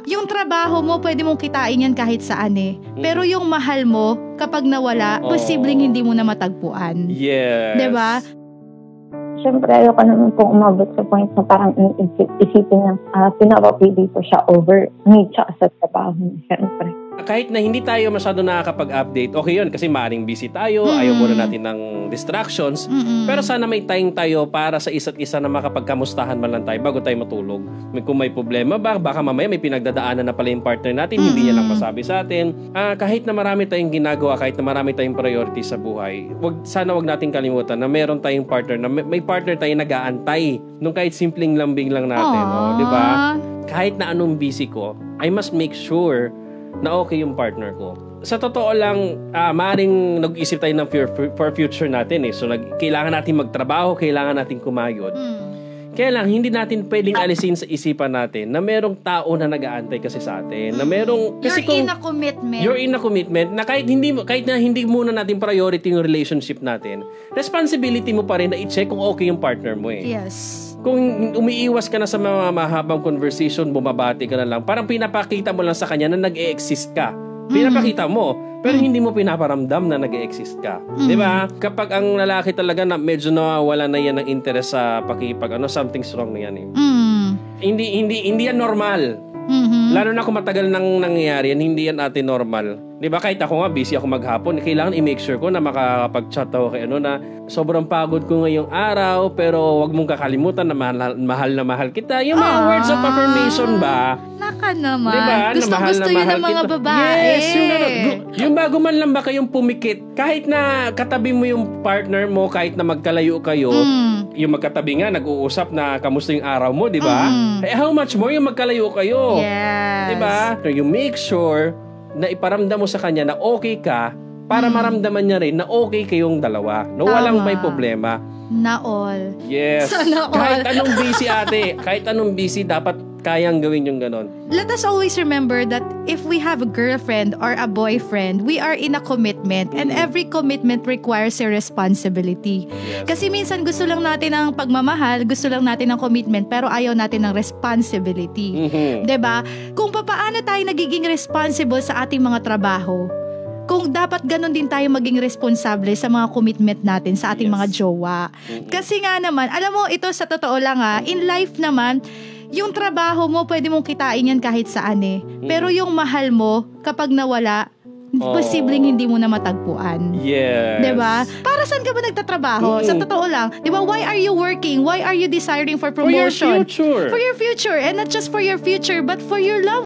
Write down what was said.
Yung trabaho mo, pwede mong kitain yan kahit saan eh. Pero yung mahal mo, kapag nawala, posibleng hindi mo na matagpuan. Yes. Diba? Siyempre, ayoko naman pong umabot sa point na parang isipin niya, pinapapili ko siya over me tsaka sa trabaho niya. Siyempre. Kahit na hindi tayo masyado nakakapag-update, okay yun kasi maaaring busy tayo, ayaw muna natin ng distractions. Pero sana may time tayo para sa isa't isa na makapagkamustahan man lang tayo bago tayo matulog. Kung may problema ba, baka mamaya may pinagdadaanan na pala yung partner natin, hindi niya lang masabi sa atin. Kahit na marami tayong ginagawa, kahit na marami tayong priority sa buhay, sana wag natin kalimutan na meron tayong partner, na may partner tayo nag-aantay nung kahit simpleng lambing lang natin. Di ba? Kahit na anong busy ko, I must make sure na okay yung partner ko. Sa totoo lang, maaaring nag-isip tayo ng for future natin eh. So, kailangan natin magtrabaho, kailangan natin kumayod. Kaya lang, hindi natin pwedeng alisin sa isipan natin na merong tao na nag-aantay kasi sa atin. Na merong... You're in a commitment. You're in a commitment na kahit na hindi muna natin priority yung relationship natin, responsibility mo pa rin na i-check kung okay yung partner mo eh. Yes. Kung umiiwas ka na sa mga mahabang conversation, bumabati ka na lang, parang pinapakita mo lang sa kanya na nag-e-exist ka. Pinapakita mo, pero hindi mo pinaparamdam na nag-e-exist ka. Di ba? Kapag ang lalaki talaga na medyo nawawala na yan ng interest sa pakipag, something's wrong na yan eh. Hindi yan normal. Lalo na kung matagal nang nangyayari yan, hindi yan atin normal. Di ba? Kahit ako nga, busy ako maghapon, kailangan i-make sure ko na makakapag-chat ako kay na sobrang pagod ko ngayong araw, pero wag mong kakalimutan na mahal kita. Yung mga words of affirmation ba? Naka naman. Diba? Gusto yun ng mga babae. Yes, yung bago man lang ba kayong pumikit, kahit na katabi mo yung partner mo, kahit na magkalayo kayo, yung magkatabi nga, nag-uusap na kamusta yung araw mo, di ba? How much more yung magkalayo kayo? Yes. Di ba? You make sure na iparamdam mo sa kanya na okay ka para maramdaman niya rin na okay kayong dalawa. No, walang may problema. Na all. Yes. Sana all. Kahit anong busy ate, kahit anong busy, dapat kayang gawin yung ganon. Let us always remember that if we have a girlfriend or a boyfriend, we are in a commitment and every commitment requires a responsibility. Yes. Kasi minsan gusto lang natin ng pagmamahal, gusto lang natin ng commitment, pero ayaw natin ng responsibility. 'Di ba? Kung paano tayo nagiging responsible sa ating mga trabaho, kung dapat ganun din tayo maging responsable sa mga commitment natin sa ating mga jowa. Kasi nga naman, alam mo, ito sa totoo lang in life naman, yung trabaho mo, pwede mong kitain yan kahit saan eh. Pero yung mahal mo, kapag nawala, posibleng hindi mo na matagpuan. Yes. Diba? Para saan ka ba nagtatrabaho? Sa totoo lang. Diba? Why are you working? Why are you desiring for promotion? For your future. For your future. And not just for your future, but for your love.